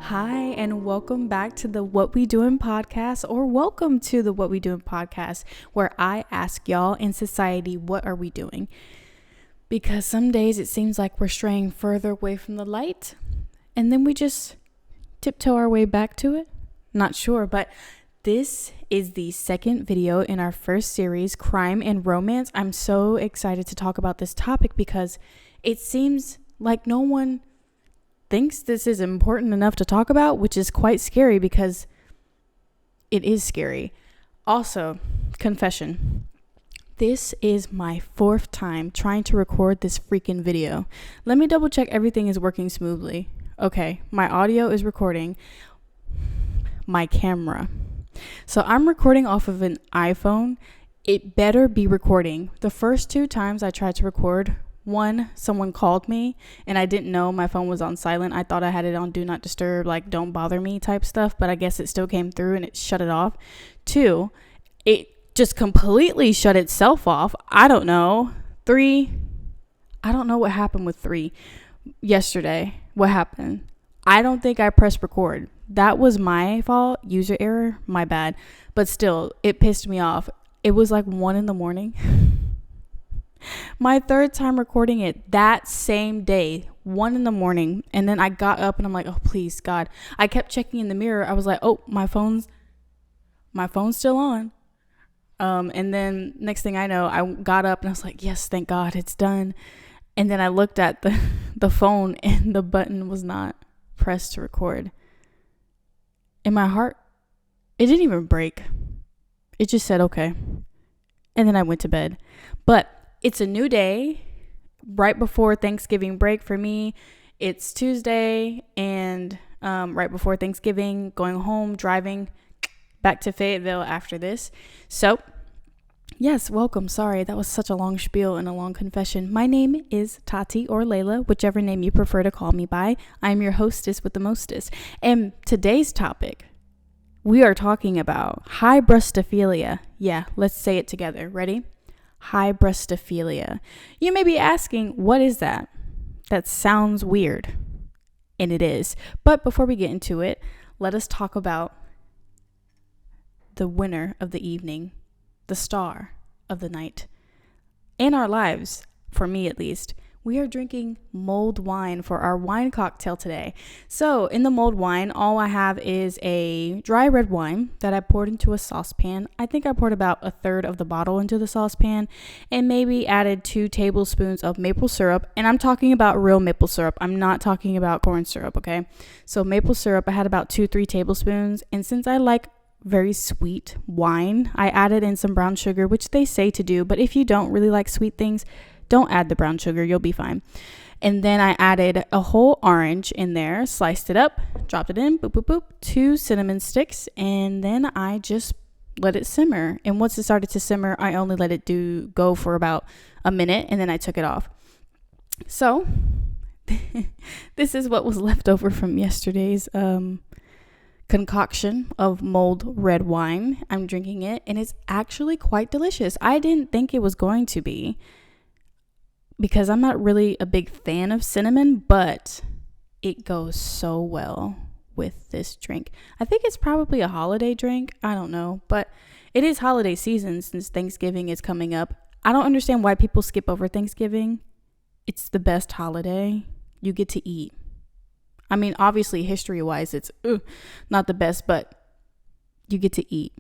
Hi, and welcome back to the What We Doin podcast, or welcome to the What We Doin podcast, where I ask y'all in society, what are we doing? Because some days it seems like we're straying further away from the light, and then we just tiptoe our way back to it. Not sure, but this is the second video in our first series, Crime and Romance. I'm so excited to talk about this topic because it seems like no one thinks this is important enough to talk about, which is quite scary because it is scary. Also, confession. This is my fourth time trying to record this freaking video. Let me double check everything is working smoothly. Okay, my audio is recording. My camera. So I'm recording off of an iPhone. It better be recording. The first two times I tried to record, one, someone called me and I didn't know my phone was on silent. I thought I had it on do not disturb, like don't bother me type stuff, but I guess it still came through and it shut it off. Two, it just completely shut itself off. I don't know. Three, I don't know what happened with three. Yesterday, what happened? I don't think I pressed record. That was my fault. User error, my bad. But still, it pissed me off. It was like 1 a.m. My third time recording it that same day, 1 a.m. And then I got up and I'm like, oh, please, God. I kept checking in the mirror. I was like, oh, my phone's still on. And then next thing I know, I got up and I was like, yes, thank God, it's done. And then I looked at the phone and the button was not pressed to record. And my heart, it didn't even break. It just said, okay. And then I went to bed. But it's a new day, right before Thanksgiving break for me. It's Tuesday and right before Thanksgiving, going home, driving back to Fayetteville after this. So, yes, welcome. Sorry, that was such a long spiel and a long confession. My name is Tati or Leilah, whichever name you prefer to call me by. I'm your hostess with the mostest. And today's topic, we are talking about Hybristophilia. Yeah, let's say it together. Ready? Hybristophilia. You may be asking, what is that? That sounds weird. And it is. But before we get into it, let us talk about the winner of the evening, the star of the night. In our lives, for me at least, we are drinking mulled wine for our wine cocktail today. So in the mulled wine, all I have is a dry red wine that I poured into a saucepan. I think I poured about a third of the bottle into the saucepan and maybe added 2 tablespoons of maple syrup. And I'm talking about real maple syrup. I'm not talking about corn syrup, okay? So maple syrup, I had about 2-3 tablespoons. And since I like very sweet wine, I added in some brown sugar, which they say to do. But if you don't really like sweet things, don't add the brown sugar, you'll be fine. And then I added a whole orange in there, sliced it up, dropped it in, boop, boop, boop, 2 cinnamon sticks, and then I just let it simmer. And once it started to simmer, I only let it go for about a minute, and then I took it off. So this is what was left over from yesterday's concoction of mulled red wine. I'm drinking it, and it's actually quite delicious. I didn't think it was going to be, because I'm not really a big fan of cinnamon, but it goes so well with this drink. I think it's probably a holiday drink. I don't know, but it is holiday season since Thanksgiving is coming up. I don't understand why people skip over Thanksgiving. It's the best holiday. You get to eat. I mean, obviously, history-wise, it's not the best, but you get to eat.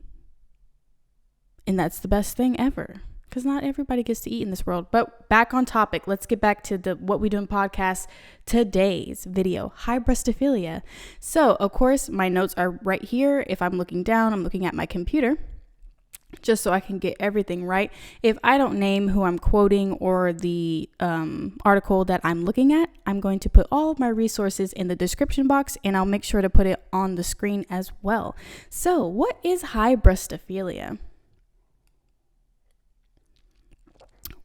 And that's the best thing ever. Because not everybody gets to eat in this world. But back on topic, let's get back to the What We Doin podcast, today's video, Hybristophilia. So, of course, my notes are right here. If I'm looking down, I'm looking at my computer, just so I can get everything right. If I don't name who I'm quoting or the article that I'm looking at, I'm going to put all of my resources in the description box, and I'll make sure to put it on the screen as well. So, what is Hybristophilia?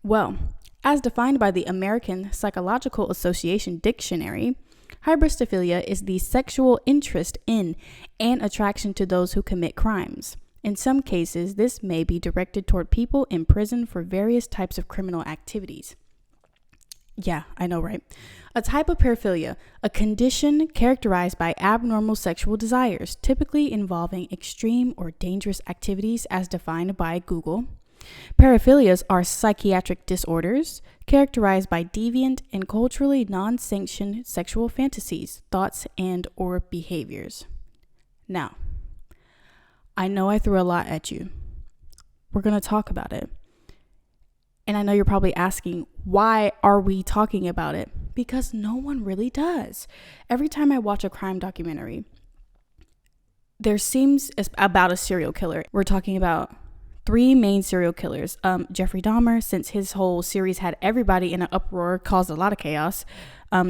Well, as defined by the American Psychological Association Dictionary, Hybristophilia is the sexual interest in and attraction to those who commit crimes. In some cases, this may be directed toward people in prison for various types of criminal activities. Yeah, I know, right? A type of paraphilia, a condition characterized by abnormal sexual desires, typically involving extreme or dangerous activities as defined by Google. Paraphilias are psychiatric disorders characterized by deviant and culturally non-sanctioned sexual fantasies, thoughts, and or behaviors. Now, I know I threw a lot at you. We're going to talk about it. And I know you're probably asking, why are we talking about it? Because no one really does. Every time I watch a crime documentary, there seems about a serial killer. We're talking about 3 main serial killers. Jeffrey Dahmer, since his whole series had everybody in an uproar, caused a lot of chaos.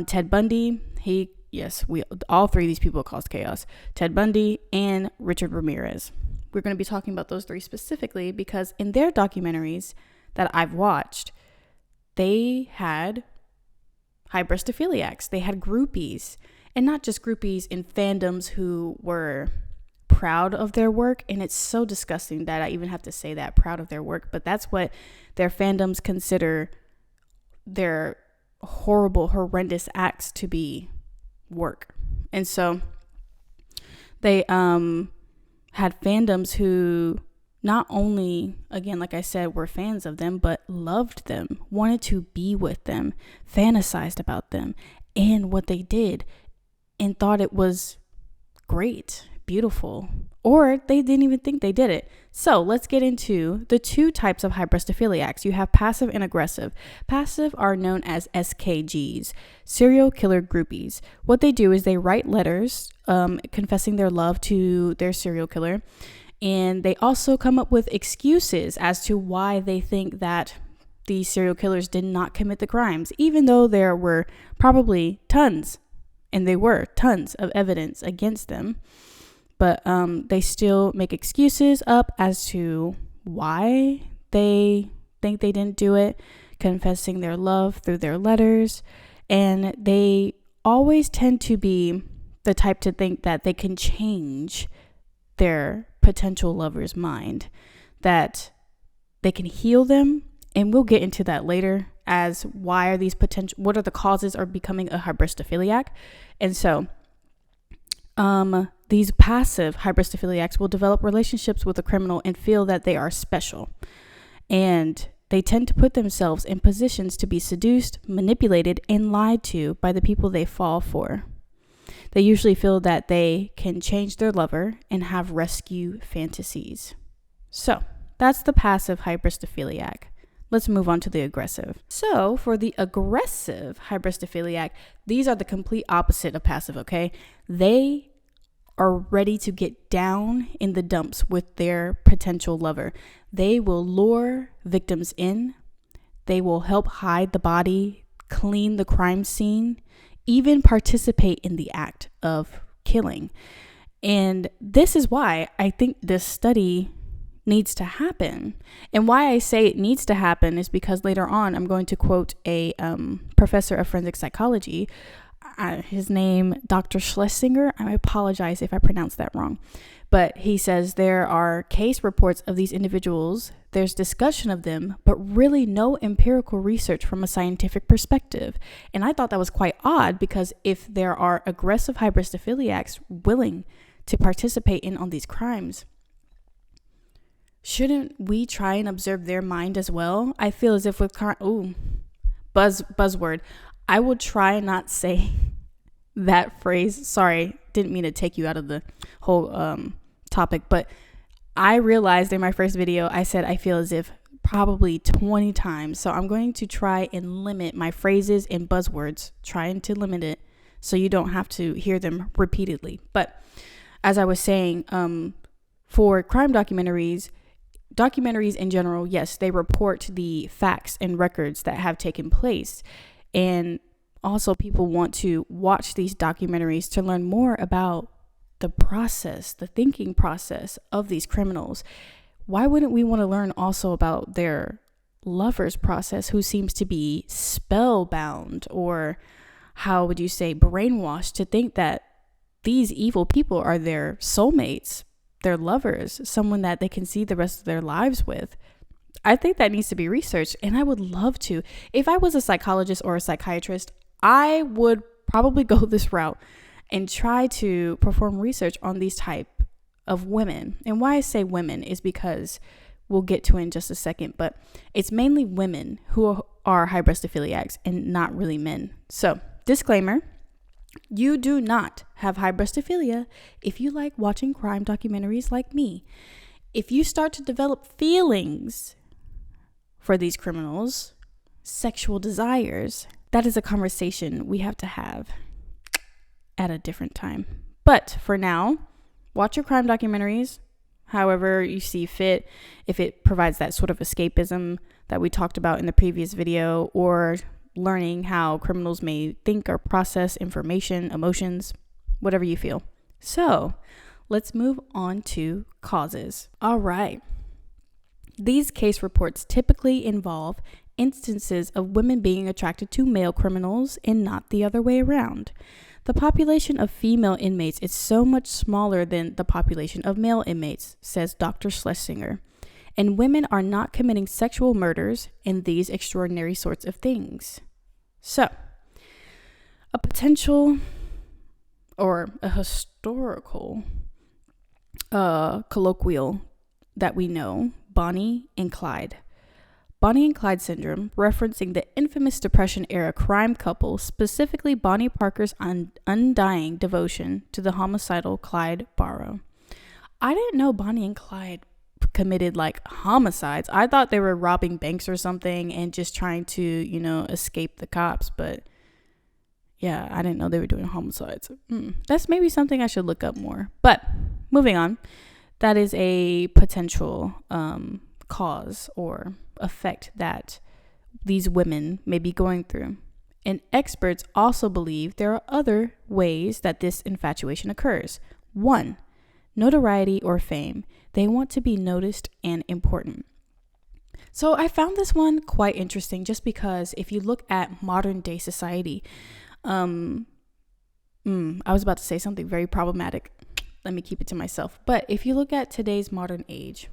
Ted Bundy, all 3 of these people caused chaos. Ted Bundy and Richard Ramirez. We're going to be talking about those 3 specifically because in their documentaries that I've watched, they had hybristophiliacs. They had groupies, and not just groupies in fandoms who were proud of their work. And it's so disgusting that I even have to say that, proud of their work, but that's what their fandoms consider their horrible, horrendous acts to be work. And so they had fandoms who not only, again, like I said, were fans of them, but loved them, wanted to be with them, fantasized about them and what they did, and thought it was great, beautiful, or they didn't even think they did it. So let's get into the 2 types of hybristophiliacs. You have passive and aggressive. Passive are known as SKGs, serial killer groupies. What they do is they write letters confessing their love to their serial killer. And they also come up with excuses as to why they think that these serial killers did not commit the crimes, even though there were probably tons of evidence against them. But they still make excuses up as to why they think they didn't do it, confessing their love through their letters. And they always tend to be the type to think that they can change their potential lover's mind, that they can heal them. And we'll get into that later as what are the causes of becoming a hybristophiliac. And so these passive hybristophiliacs will develop relationships with a criminal and feel that they are special. And they tend to put themselves in positions to be seduced, manipulated, and lied to by the people they fall for. They usually feel that they can change their lover and have rescue fantasies. So that's the passive hybristophiliac. Let's move on to the aggressive. So for the aggressive hybristophiliac, these are the complete opposite of passive, okay? They are ready to get down in the dumps with their potential lover. They will lure victims in. They will help hide the body, clean the crime scene, even participate in the act of killing. And this is why I think this study needs to happen. And why I say it needs to happen is because later on I'm going to quote a professor of forensic psychology. His name, Dr. Schlesinger. I apologize if I pronounced that wrong. But he says there are case reports of these individuals. There's discussion of them, but really no empirical research from a scientific perspective. And I thought that was quite odd because if there are aggressive hybristophiliacs willing to participate in on these crimes, shouldn't we try and observe their mind as well? I feel as if with buzzword. I will try and not say that phrase. Sorry, didn't mean to take you out of the whole topic, but I realized in my first video, I said I feel as if probably 20 times. So I'm going to try and limit my phrases and buzzwords, trying to limit it so you don't have to hear them repeatedly. But as I was saying, for crime documentaries in general, yes, they report the facts and records that have taken place. And also people want to watch these documentaries to learn more about the process, the thinking process of these criminals. Why wouldn't we want to learn also about their lover's process, who seems to be spellbound, or how would you say brainwashed to think that these evil people are their soulmates, their lovers, someone that they can see the rest of their lives with? I think that needs to be researched, and I would love to. If I was a psychologist or a psychiatrist, I would probably go this route and try to perform research on these type of women. And why I say women is because we'll get to it in just a second, but it's mainly women who are hybristophiliacs and not really men. So, disclaimer, you do not have hybristophilia if you like watching crime documentaries like me. If you start to develop feelings for these criminals, sexual desires, that is a conversation we have to have at a different time. But for now, watch your crime documentaries however you see fit, if it provides that sort of escapism that we talked about in the previous video, or learning how criminals may think or process information, emotions, whatever you feel. So let's move on to causes. All right. These case reports typically involve instances of women being attracted to male criminals and not the other way around. The population of female inmates is so much smaller than the population of male inmates, says Dr. Schlesinger, and women are not committing sexual murders and these extraordinary sorts of things. So, a potential or a historical colloquial that we know, Bonnie and Clyde. Bonnie and Clyde syndrome, referencing the infamous Depression-era crime couple, specifically Bonnie Parker's undying devotion to the homicidal Clyde Barrow. I didn't know Bonnie and Clyde committed like homicides. I thought they were robbing banks or something and just trying to, escape the cops. But yeah, I didn't know they were doing homicides. That's maybe something I should look up more. But moving on, that is a potential cause or effect that these women may be going through. And experts also believe there are other ways that this infatuation occurs. 1, notoriety or fame. They want to be noticed and important. So I found this one quite interesting just because if you look at modern day society, I was about to say something very problematic. Let me keep it to myself. But if you look at today's modern age,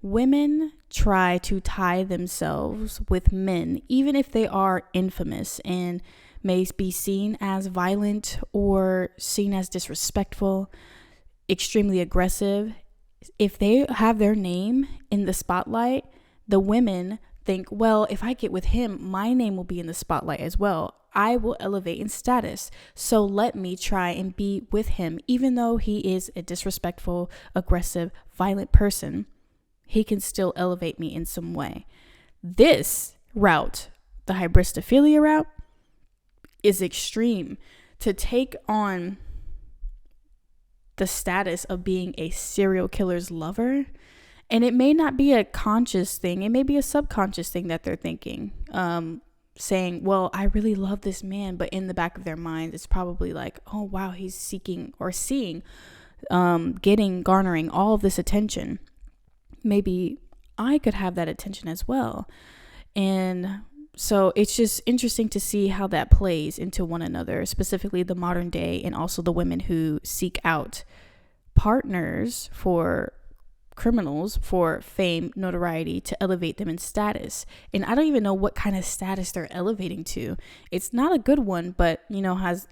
women try to tie themselves with men, even if they are infamous and may be seen as violent or seen as disrespectful, extremely aggressive. If they have their name in the spotlight, the women think, well, if I get with him, my name will be in the spotlight as well. I will elevate in status. So let me try and be with him, even though he is a disrespectful, aggressive, violent person. He can still elevate me in some way. This route, the hybristophilia route, is extreme. To take on the status of being a serial killer's lover, and it may not be a conscious thing, it may be a subconscious thing that they're thinking, saying, well, I really love this man, but in the back of their mind, it's probably like, oh wow, he's seeking or seeing, garnering all of this attention. Maybe I could have that attention as well. And so it's just interesting to see how that plays into one another, specifically the modern day, and also the women who seek out partners for criminals for fame, notoriety, to elevate them in status. And I don't even know what kind of status they're elevating to. It's not a good one, but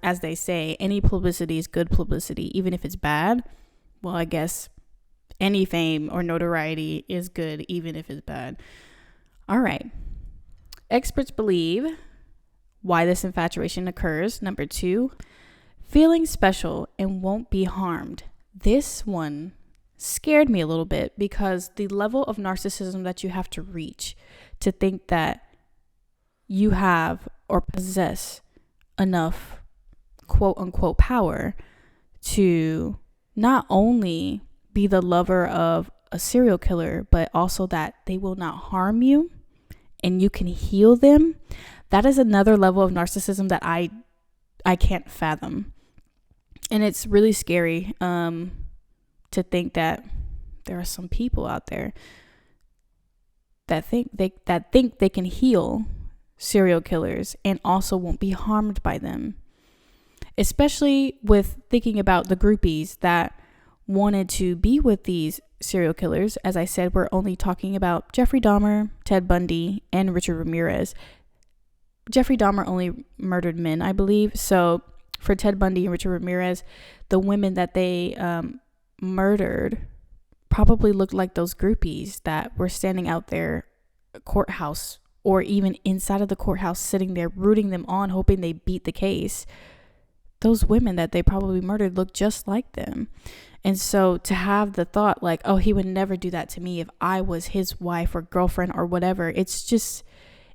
as they say, any publicity is good publicity, even if it's bad. Well, I guess any fame or notoriety is good, even if it's bad. All right. Experts believe why this infatuation occurs. Number 2, feeling special and won't be harmed. This one scared me a little bit because the level of narcissism that you have to reach to think that you have or possess enough quote unquote power to not only be the lover of a serial killer, but also that they will not harm you and you can heal them. That is another level of narcissism that I can't fathom. And it's really scary to think that there are some people out there that think they can heal serial killers and also won't be harmed by them. Especially with thinking about the groupies that wanted to be with these serial killers. As I said, we're only talking about Jeffrey Dahmer, Ted Bundy, and Richard Ramirez. Jeffrey Dahmer only murdered men, I believe. So for Ted Bundy and Richard Ramirez, the women that they murdered probably looked like those groupies that were standing out there courthouse, or even inside of the courthouse, sitting there rooting them on, hoping they beat the case. Those women that they probably murdered looked just like them. And so to have the thought like, oh, he would never do that to me if I was his wife or girlfriend or whatever, it's just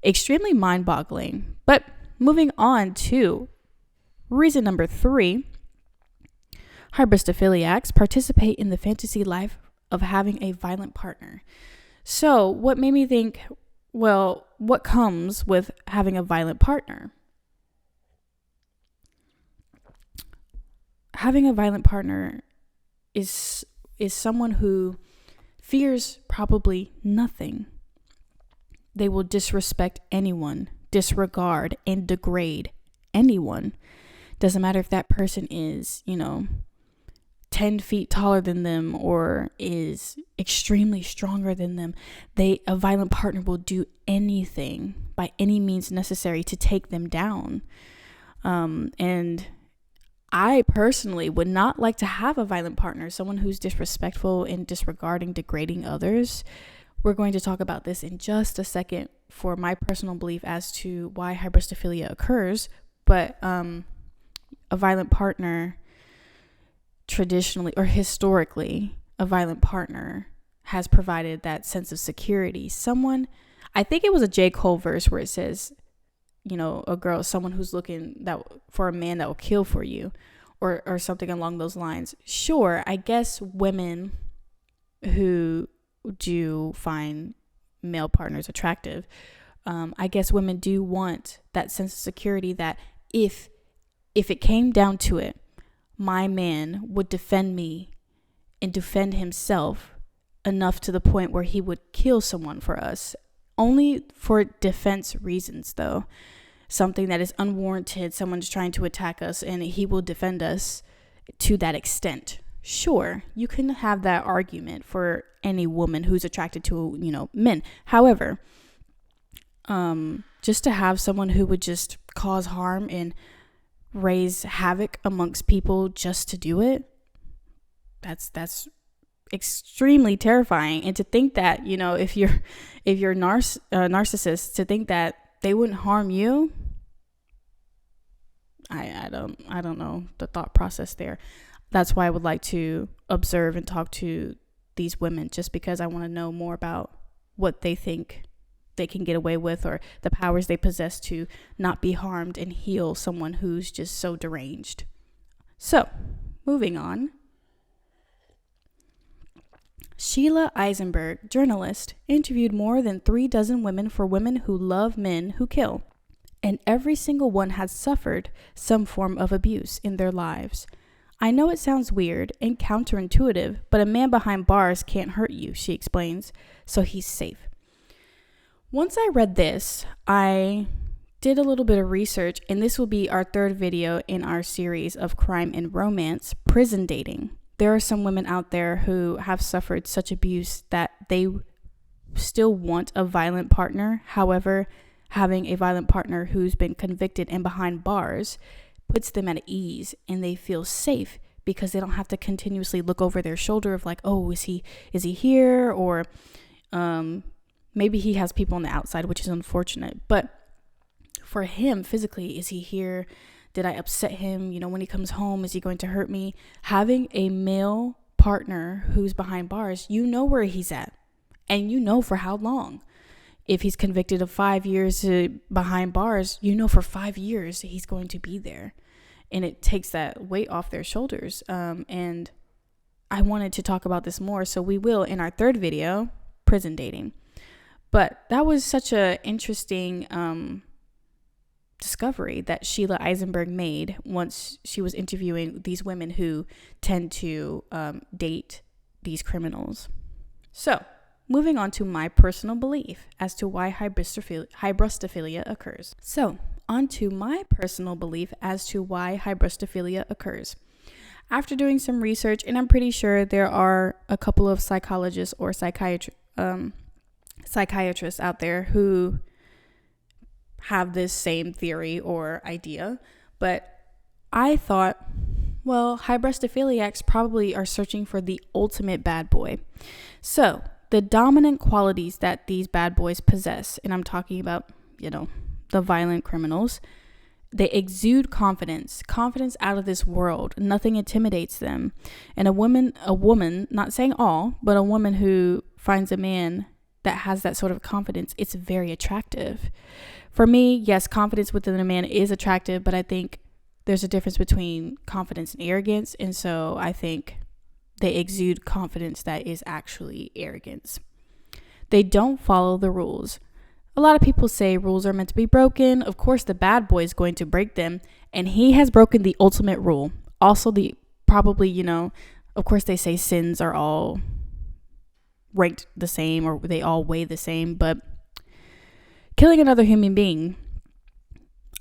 extremely mind-boggling. But moving on to reason number 3, Hybristophiliacs participate in the fantasy life of having a violent partner. So what made me think, well, what comes with having a violent partner? Having a violent partner is someone who fears probably nothing. They will disrespect anyone, disregard and degrade anyone. Doesn't matter if that person is, 10 feet taller than them or is extremely stronger than them. A violent partner will do anything by any means necessary to take them down. And I personally would not like to have a violent partner, someone who's disrespectful and disregarding, degrading others. We're going to talk about this in just a second for my personal belief as to why hybristophilia occurs. But a violent partner, traditionally or historically, a violent partner has provided that sense of security. I think it was a J. Cole verse where it says, someone who's looking for a man that will kill for you, or something along those lines. Sure, I guess women who do find male partners attractive, I guess women do want that sense of security that if it came down to it, my man would defend me and defend himself enough to the point where he would kill someone for us. Only for defense reasons, though. Something that is unwarranted, someone's trying to attack us, and he will defend us to that extent. Sure, you can have that argument for any woman who's attracted to, men. However, just to have someone who would just cause harm and raise havoc amongst people just to do it, that's extremely terrifying. And to think that, if you're narcissist, to think that they wouldn't harm you, I don't know the thought process there. That's why I would like to observe and talk to these women, just because I want to know more about what they think they can get away with, or the powers they possess to not be harmed and heal someone who's just so deranged. So, moving on. Sheila Isenberg, journalist, interviewed more than 36 women for women who love men who kill, and every single one has suffered some form of abuse in their lives. I know it sounds weird and counterintuitive, but a man behind bars can't hurt you, she explains, so he's safe. Once I read this, I did a little bit of research, and this will be our 3rd video in our series of crime and romance, prison dating. There are some women out there who have suffered such abuse that they still want a violent partner. However, having a violent partner who's been convicted and behind bars puts them at ease, and they feel safe because they don't have to continuously look over their shoulder of like, oh, is he here? Or maybe he has people on the outside, which is unfortunate. But for him physically, is he here? Did I upset him? When he comes home, is he going to hurt me? Having a male partner who's behind bars, where he's at, and for how long. If he's convicted of 5 years behind bars, for 5 years he's going to be there. And it takes that weight off their shoulders. And I wanted to talk about this more, so we will in our 3rd video, prison dating. But that was such a interesting discovery that Sheila Isenberg made once she was interviewing these women who tend to date these criminals. So, moving on to my personal belief as to why hybristophilia occurs. After doing some research, and I'm pretty sure there are a couple of psychologists or psychiatrists out there who have this same theory or idea, but I thought, well, hybristophiliacs probably are searching for the ultimate bad boy. So the dominant qualities that these bad boys possess, and I'm talking about, the violent criminals, they exude confidence out of this world. Nothing intimidates them. And a woman, not saying all, but a woman who finds a man that has that sort of confidence, it's very attractive. For me, yes, confidence within a man is attractive, but I think there's a difference between confidence and arrogance. And so I think they exude confidence that is actually arrogance. They don't follow the rules. A lot of people say rules are meant to be broken. Of course, the bad boy is going to break them. And he has broken the ultimate rule. Also, of course, they say sins are all ranked the same or they all weigh the same. But killing another human being,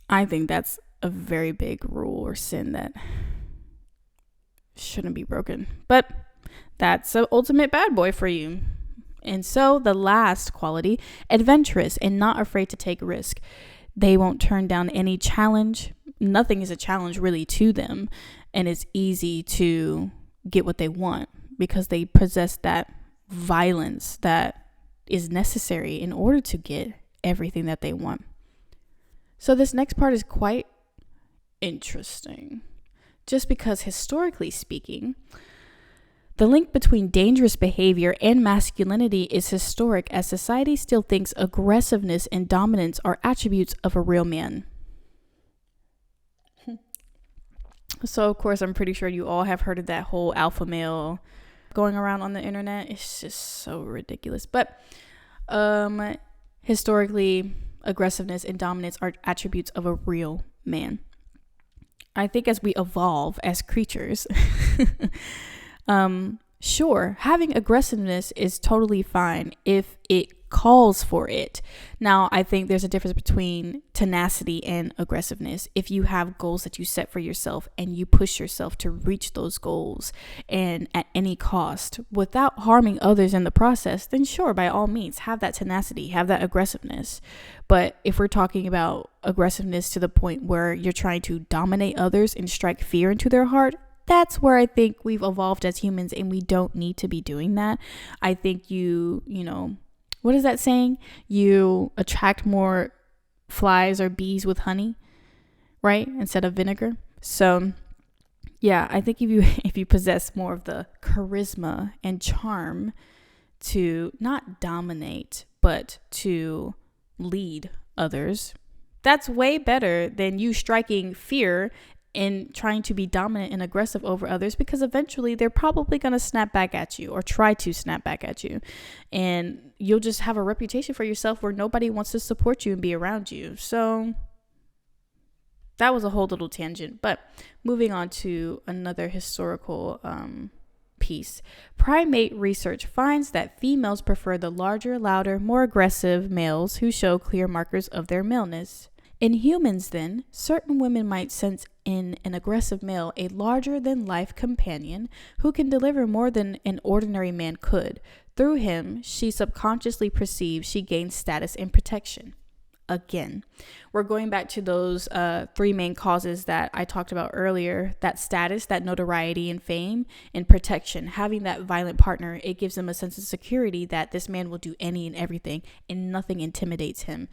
I think that's a very big rule or sin that shouldn't be broken. But that's an ultimate bad boy for you. And so the last quality, adventurous and not afraid to take risk. They won't turn down any challenge. Nothing is a challenge really to them. And it's easy to get what they want because they possess that violence that is necessary in order to get everything that they want. So this next part is quite interesting. Just because historically speaking, the link between dangerous behavior and masculinity is historic, as society still thinks aggressiveness and dominance are attributes of a real man. So, of course, I'm pretty sure you all have heard of that whole alpha male going around on the internet. It's just so ridiculous. But historically, aggressiveness and dominance are attributes of a real man. I think as we evolve as creatures, sure, having aggressiveness is totally fine if it calls for it. Now, I think there's a difference between tenacity and aggressiveness. If you have goals that you set for yourself and you push yourself to reach those goals and at any cost without harming others in the process, then sure, by all means, have that tenacity, have that aggressiveness. But if we're talking about aggressiveness to the point where you're trying to dominate others and strike fear into their heart, that's where I think we've evolved as humans and we don't need to be doing that. I think what is that saying? You attract more flies or bees with honey, right? Instead of vinegar. So yeah, I think if you possess more of the charisma and charm to not dominate, but to lead others, that's way better than you striking fear and trying to be dominant and aggressive over others, because eventually they're probably going to snap back at you or try to snap back at you. And you'll just have a reputation for yourself where nobody wants to support you and be around you. So that was a whole little tangent. But moving on to another historical piece. Primate research finds that females prefer the larger, louder, more aggressive males who show clear markers of their maleness. In humans, then, certain women might sense in an aggressive male a larger-than-life companion who can deliver more than an ordinary man could. Through him, she subconsciously perceives she gains status and protection. Again, we're going back to those three main causes that I talked about earlier: that status, that notoriety and fame, and protection. Having that violent partner, it gives them a sense of security that this man will do any and everything and nothing intimidates him.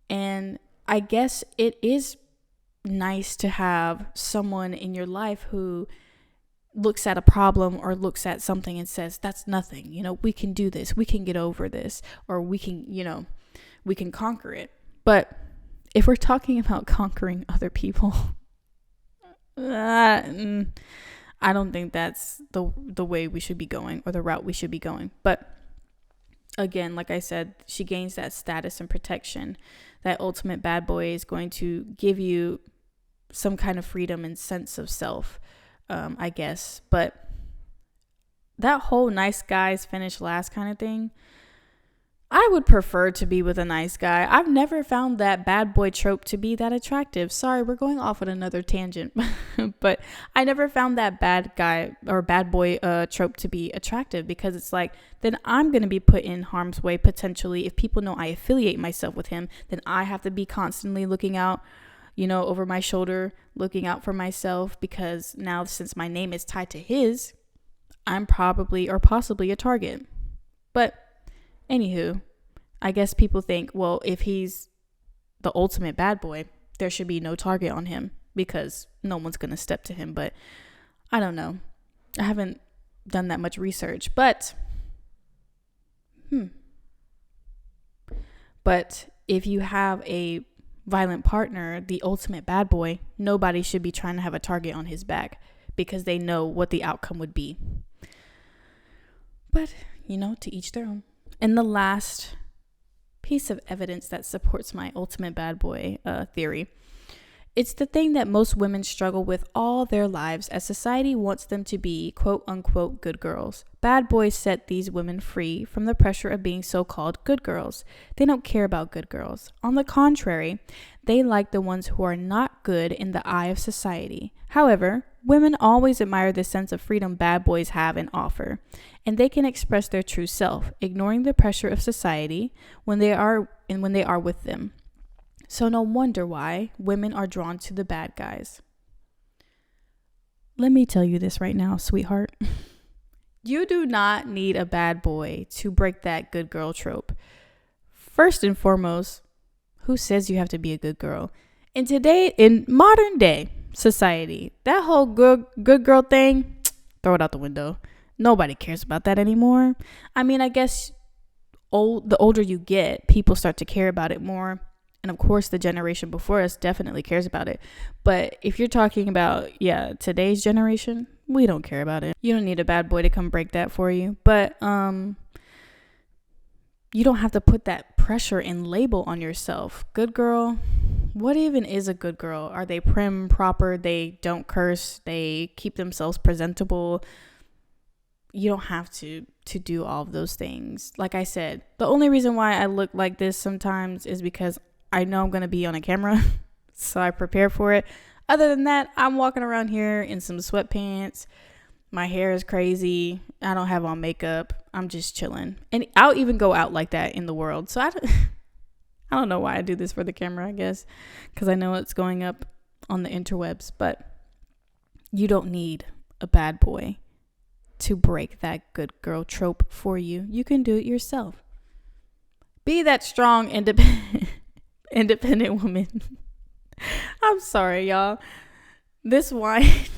And I guess it is nice to have someone in your life who looks at a problem or looks at something and says, that's nothing, we can do this, we can get over this, or we can conquer it. But if we're talking about conquering other people, I don't think that's the way we should be going or the route we should be going. But again, like I said, she gains that status and protection. That ultimate bad boy is going to give you some kind of freedom and sense of self, I guess. But that whole nice guys finish last kind of thing, I would prefer to be with a nice guy. I've never found that bad boy trope to be that attractive. Sorry, we're going off on another tangent. But I never found that bad guy or bad boy trope to be attractive, because it's like, then I'm going to be put in harm's way potentially. If people know I affiliate myself with him, then I have to be constantly looking out, over my shoulder, looking out for myself, because now since my name is tied to his, I'm probably or possibly a target. But anywho, I guess people think, well, if he's the ultimate bad boy, there should be no target on him because no one's going to step to him. But I don't know. I haven't done that much research. But if you have a violent partner, the ultimate bad boy, nobody should be trying to have a target on his back because they know what the outcome would be. But, to each their own. And the last piece of evidence that supports my ultimate bad boy theory, it's the thing that most women struggle with all their lives, as society wants them to be quote unquote good girls. Bad boys set these women free from the pressure of being so-called good girls. They don't care about good girls. On the contrary, they like the ones who are not good in the eye of society. However, women always admire the sense of freedom bad boys have and offer, and they can express their true self, ignoring the pressure of society when they are with them. So no wonder why women are drawn to the bad guys. Let me tell you this right now, sweetheart. You do not need a bad boy to break that good girl trope. First and foremost, who says you have to be a good girl? In modern day society, that whole good girl thing, throw it out the window. Nobody cares about that anymore. I mean, I guess the older you get, people start to care about it more. And of course, the generation before us definitely cares about it. But if you're talking about, today's generation, we don't care about it. You don't need a bad boy to come break that for you. But you don't have to put that pressure and label on yourself. Good girl. What even is a good girl? Are they prim, proper? They don't curse. They keep themselves presentable. You don't have to do all of those things. Like I said, the only reason why I look like this sometimes is because I know I'm going to be on a camera. So I prepare for it. Other than that, I'm walking around here in some sweatpants. My hair is crazy. I don't have on makeup. I'm just chilling. And I'll even go out like that in the world. So I don't know why I do this for the camera, I guess. Because I know it's going up on the interwebs. But you don't need a bad boy to break that good girl trope for you. You can do it yourself. Be that strong, independent woman. I'm sorry, y'all. This wine's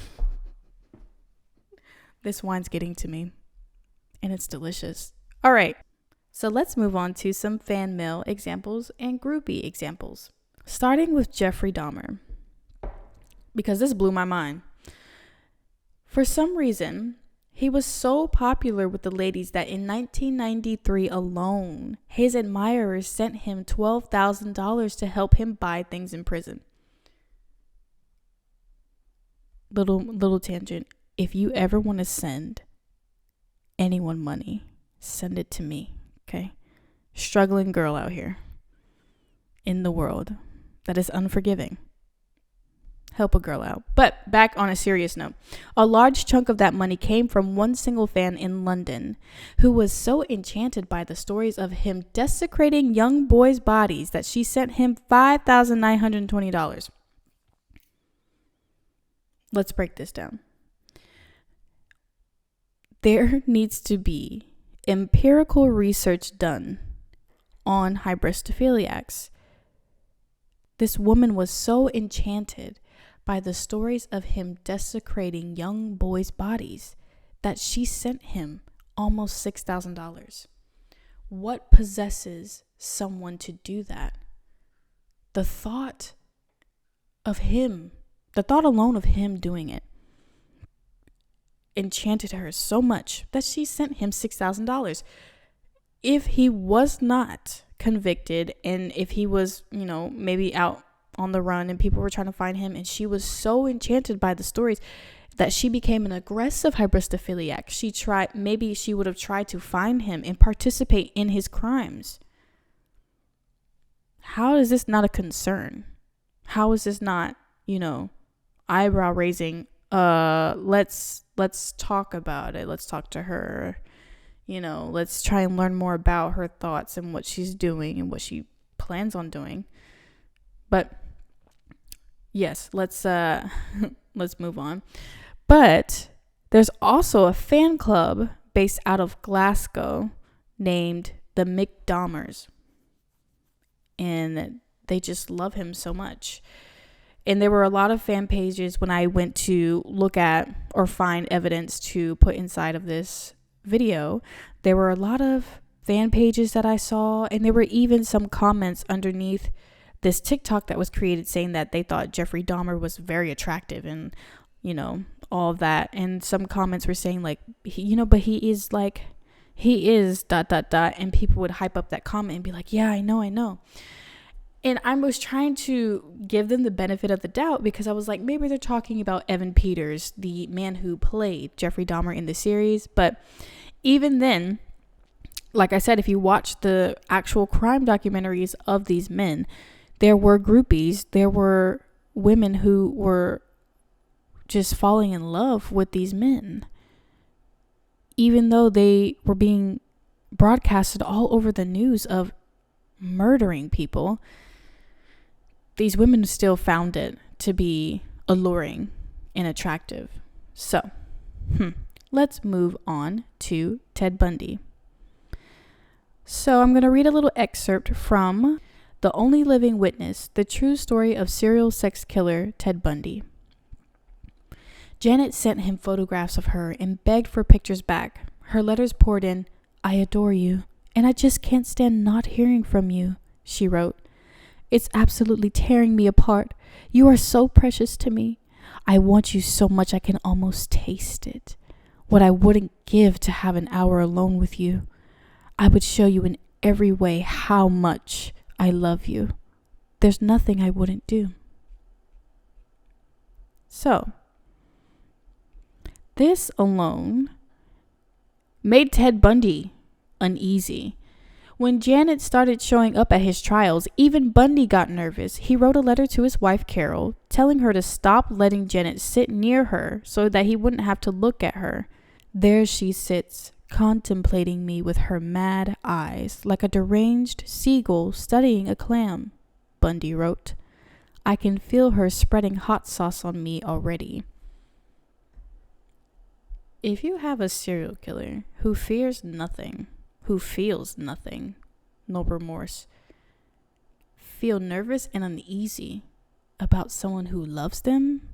getting to me, and it's delicious. All right, so let's move on to some fan mail examples and groupie examples, starting with Jeffrey Dahmer, because this blew my mind. For some reason, he was so popular with the ladies that in 1993 alone, his admirers sent him $12,000 to help him buy things in prison. Little tangent. If you ever want to send anyone money, send it to me, okay? Struggling girl out here in the world that is unforgiving. Help a girl out. But back on a serious note, a large chunk of that money came from one single fan in London who was so enchanted by the stories of him desecrating young boys' bodies that she sent him $5,920. Let's break this down. There needs to be empirical research done on Hybristophiliacs. This woman was so enchanted by the stories of him desecrating young boys' bodies that she sent him almost $6,000. What possesses someone to do that? The thought alone of him doing it enchanted her so much that she sent him $6,000. If he was not convicted, and if he was, maybe out on the run and people were trying to find him, and she was so enchanted by the stories that she became an aggressive hybristophiliac. Maybe she would have tried to find him and participate in his crimes. how is this not a concern? How is this not, eyebrow raising? Let's talk about it. Let's talk to her. Let's try and learn more about her thoughts and what she's doing and what she plans on doing. But yes, let's move on. But there's also a fan club based out of Glasgow named the McDahmers. And they just love him so much. And there were a lot of fan pages when I went to look at or find evidence to put inside of this video. There were a lot of fan pages that I saw, and there were even some comments underneath this TikTok that was created saying that they thought Jeffrey Dahmer was very attractive and, all of that. And some comments were saying like, but he is ... And people would hype up that comment and be like, yeah, I know. And I was trying to give them the benefit of the doubt because I was like, maybe they're talking about Evan Peters, the man who played Jeffrey Dahmer in the series. But even then, like I said, if you watch the actual crime documentaries of these men, there were groupies, there were women who were just falling in love with these men. Even though they were being broadcasted all over the news of murdering people, these women still found it to be alluring and attractive. So, let's move on to Ted Bundy. So I'm going to read a little excerpt from The Only Living Witness, The True Story of Serial Sex Killer Ted Bundy. Janet sent him photographs of her and begged for pictures back. Her letters poured in. I adore you, and I just can't stand not hearing from you, she wrote. It's absolutely tearing me apart. You are so precious to me. I want you so much I can almost taste it. What I wouldn't give to have an hour alone with you. I would show you in every way how much I love you. There's nothing I wouldn't do. So, this alone made Ted Bundy uneasy. When Janet started showing up at his trials, even Bundy got nervous. He wrote a letter to his wife, Carol, telling her to stop letting Janet sit near her so that he wouldn't have to look at her. There she sits, contemplating me with her mad eyes, like a deranged seagull studying a clam, Bundy wrote. I can feel her spreading hot sauce on me already. If you have a serial killer who fears nothing, who feels nothing, no remorse, feel nervous and uneasy about someone who loves them,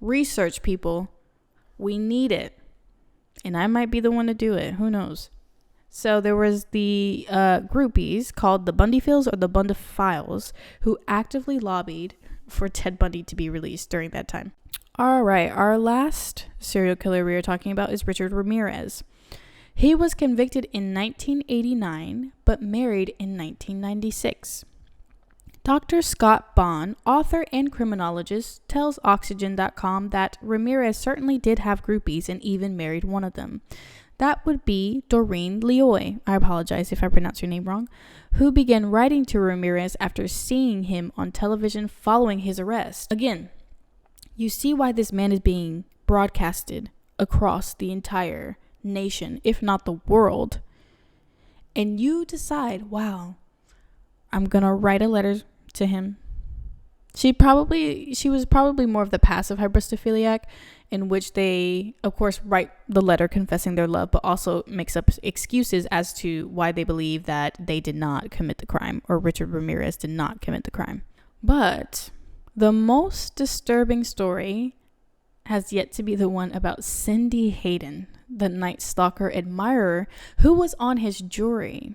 research, people. We need it. And I might be the one to do it. Who knows? So there was the groupies called the Bundyfields or the Bundophiles who actively lobbied for Ted Bundy to be released during that time. All right, our last serial killer we are talking about is Richard Ramirez. He was convicted in 1989, but married in 1996. Dr. Scott Bond, author and criminologist, tells Oxygen.com that Ramirez certainly did have groupies and even married one of them. That would be Doreen Leoy, I apologize if I pronounce your name wrong, who began writing to Ramirez after seeing him on television following his arrest. Again, you see why this man is being broadcasted across the entire nation, if not the world. And you decide, wow, I'm going to write a letter to him. She was probably more of the passive hybristophiliac, in which they, of course, write the letter confessing their love, but also makes up excuses as to why they believe that they did not commit the crime, or Richard Ramirez did not commit the crime. But the most disturbing story has yet to be the one about Cindy Hayden, the Night Stalker admirer who was on his jury.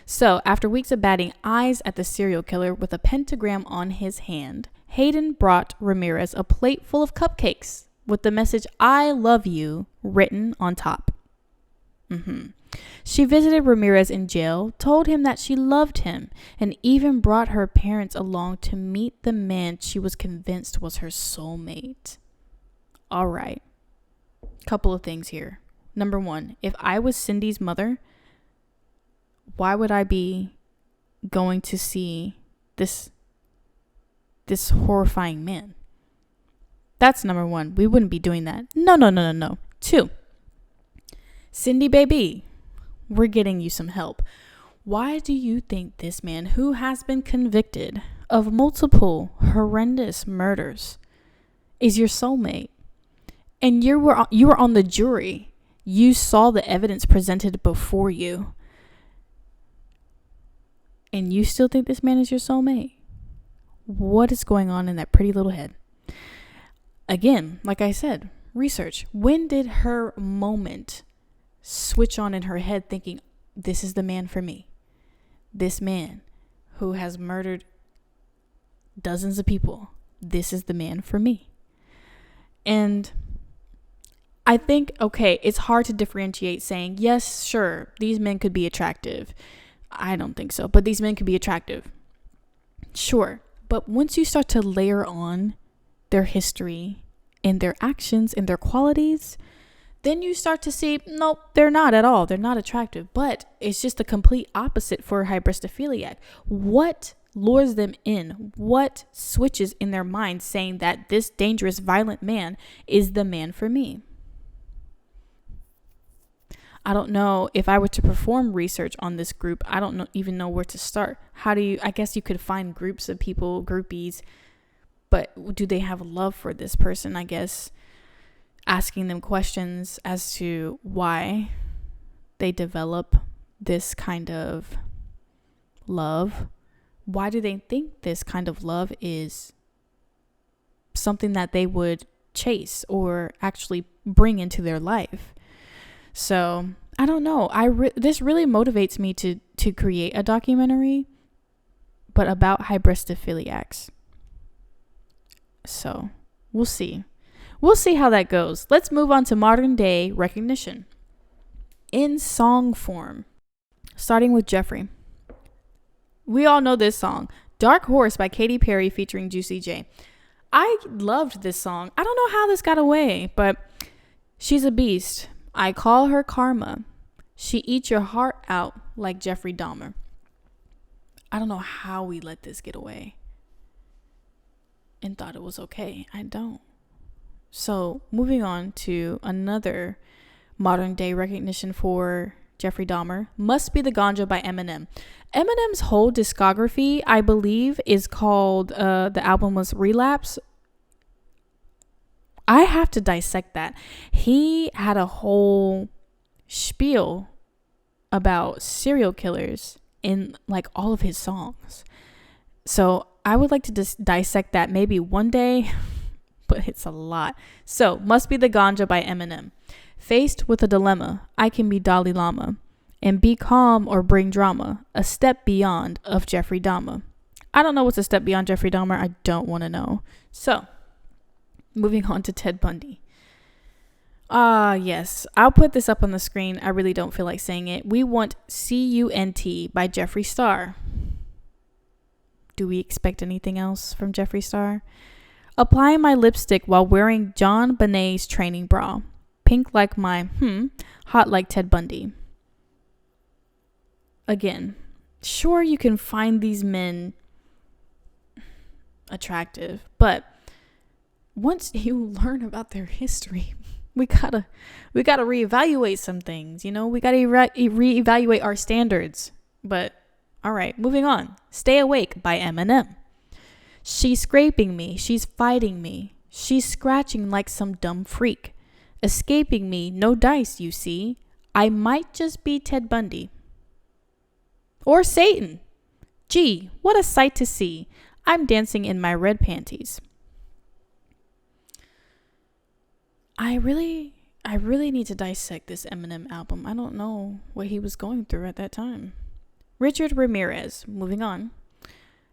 So, after weeks of batting eyes at the serial killer with a pentagram on his hand, Hayden brought Ramirez a plate full of cupcakes with the message, I love you, written on top. She visited Ramirez in jail, told him that she loved him, and even brought her parents along to meet the man she was convinced was her soulmate. All right. Couple of things here. Number one, if I was Cindy's mother, why would I be going to see this horrifying man. That's number one. We wouldn't be doing that. No. 2, Cindy baby, we're getting you some help. Why do you think this man, who has been convicted of multiple horrendous murders, is your soulmate? And you were on the jury. You saw the evidence presented before you. And you still think this man is your soulmate? What is going on in that pretty little head? Again, like I said, research. When did her moment switch on in her head thinking, this is the man for me? This man who has murdered dozens of people. This is the man for me. And I think, okay, it's hard to differentiate saying, yes, sure, these men could be attractive. I don't think so, but these men could be attractive. Sure. But once you start to layer on their history and their actions and their qualities, then you start to see, nope, they're not at all. They're not attractive. But it's just the complete opposite for a hybristophiliac. What lures them in? What switches in their mind saying that this dangerous, violent man is the man for me? I don't know if I were to perform research on this group. I don't even know where to start. I guess you could find groups of people, groupies, but do they have love for this person? I guess asking them questions as to why they develop this kind of love. Why do they think this kind of love is something that they would chase or actually bring into their life? So I don't know. This really motivates me to create a documentary, but about hybristophiliacs. So we'll see. We'll see how that goes. Let's move on to modern day recognition in song form, starting with Jeffrey. We all know this song, "Dark Horse" by Katy Perry featuring Juicy J. I loved this song. I don't know how this got away, but she's a beast. I call her Karma. She eats your heart out like Jeffrey Dahmer. I don't know how we let this get away and thought it was okay. I don't. So moving on to another modern day recognition for Jeffrey Dahmer, Must Be the Ganja by Eminem. Eminem's whole discography, I believe, is called, the album was Relapse. I have to dissect that. He had a whole spiel about serial killers in like all of his songs. So I would like to just dissect that maybe one day, but it's a lot. So Must Be the Ganja by Eminem. Faced with a dilemma, I can be Dalai Lama and be calm or bring drama. A step beyond of Jeffrey Dahmer. I don't know what's a step beyond Jeffrey Dahmer. I don't want to know. So moving on to Ted Bundy. Yes. I'll put this up on the screen. I really don't feel like saying it. We want CUNT by Jeffree Star. Do we expect anything else from Jeffree Star? Applying my lipstick while wearing John Bonet's training bra. Pink like my, hot like Ted Bundy. Again, sure you can find these men attractive, but once you learn about their history, we gotta reevaluate some things. We gotta reevaluate our standards. But all right, moving on. Stay Awake by Eminem. She's scraping me, she's fighting me, she's scratching like some dumb freak, escaping me, no dice, you see. I might just be Ted Bundy or Satan. Gee, what a sight to see. I'm dancing in my red panties. I really need to dissect this Eminem album. I don't know what he was going through at that time. Richard Ramirez, moving on.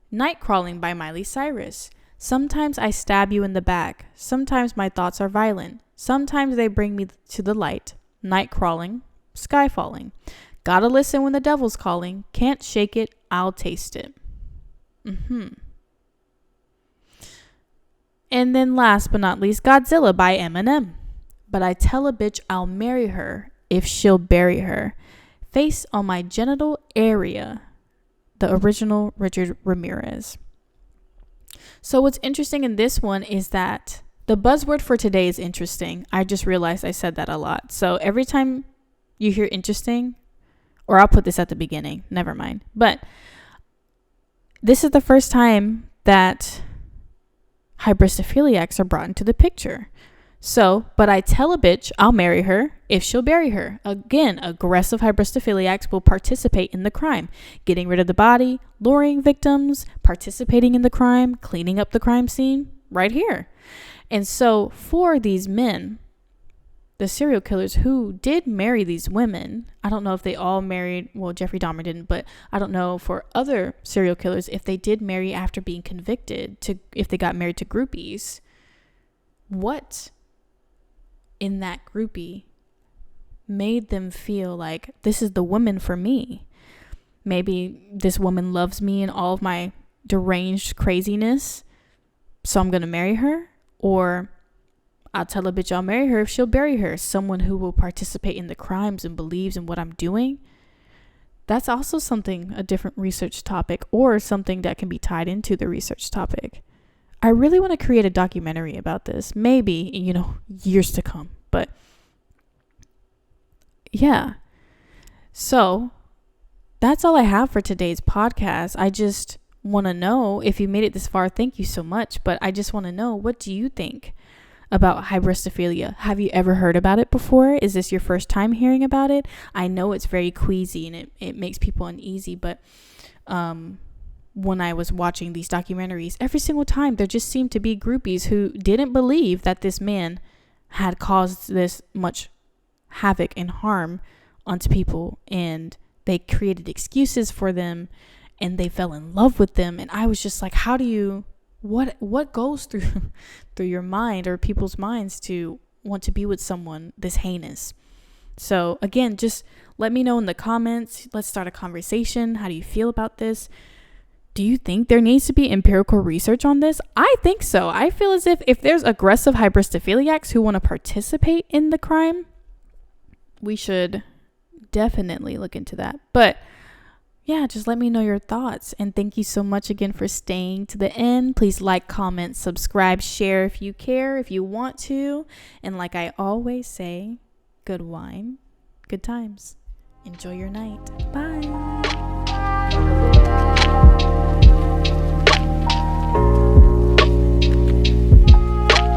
Night Crawling by Miley Cyrus. Sometimes I stab you in the back. Sometimes my thoughts are violent. Sometimes they bring me to the light. Night crawling, sky falling. Gotta listen when the devil's calling. Can't shake it, I'll taste it. And then last but not least, Godzilla by Eminem. But I tell a bitch I'll marry her if she'll bury her. Face on my genital area. the original Richard Ramirez. So what's interesting in this one is that the buzzword for today is interesting. I just realized I said that a lot. So every time you hear interesting, or I'll put this at the beginning, never mind. But this is the first time that hybristophiliacs are brought into the picture. So, but I tell a bitch I'll marry her if she'll bury her. Again, aggressive hybristophiliacs will participate in the crime, getting rid of the body, luring victims, participating in the crime, cleaning up the crime scene right here. And so for these men, the serial killers who did marry these women, I don't know if they all married, well, Jeffrey Dahmer didn't, but I don't know for other serial killers if they did marry after being convicted, if they got married to groupies. What in that groupie made them feel like this is the woman for me? Maybe this woman loves me and all of my deranged craziness, so I'm going to marry her. Or I'll tell a bitch I'll marry her if she'll bury her. Someone who will participate in the crimes and believes in what I'm doing. That's also something, a different research topic, or something that can be tied into the research topic. I really want to create a documentary about this. Maybe, years to come. But yeah. So that's all I have for today's podcast. I just want to know, if you made it this far, thank you so much. But I just want to know, what do you think about hybristophilia? Have you ever heard about it before? Is this your first time hearing about it? I know it's very queasy and it makes people uneasy, but when I was watching these documentaries, every single time there just seemed to be groupies who didn't believe that this man had caused this much havoc and harm onto people, and they created excuses for them and they fell in love with them. And I was just like, how do you, what goes through your mind or people's minds to want to be with someone this heinous? So again, just let me know in the comments. Let's start a conversation. How do you feel about this? Do you think there needs to be empirical research on this? I think so. I feel as if there's aggressive hybristophiliacs who want to participate in the crime, we should definitely look into that. But yeah, just let me know your thoughts. And thank you so much again for staying to the end. Please like, comment, subscribe, share if you care, if you want to. And like I always say, good wine, good times. Enjoy your night. Bye.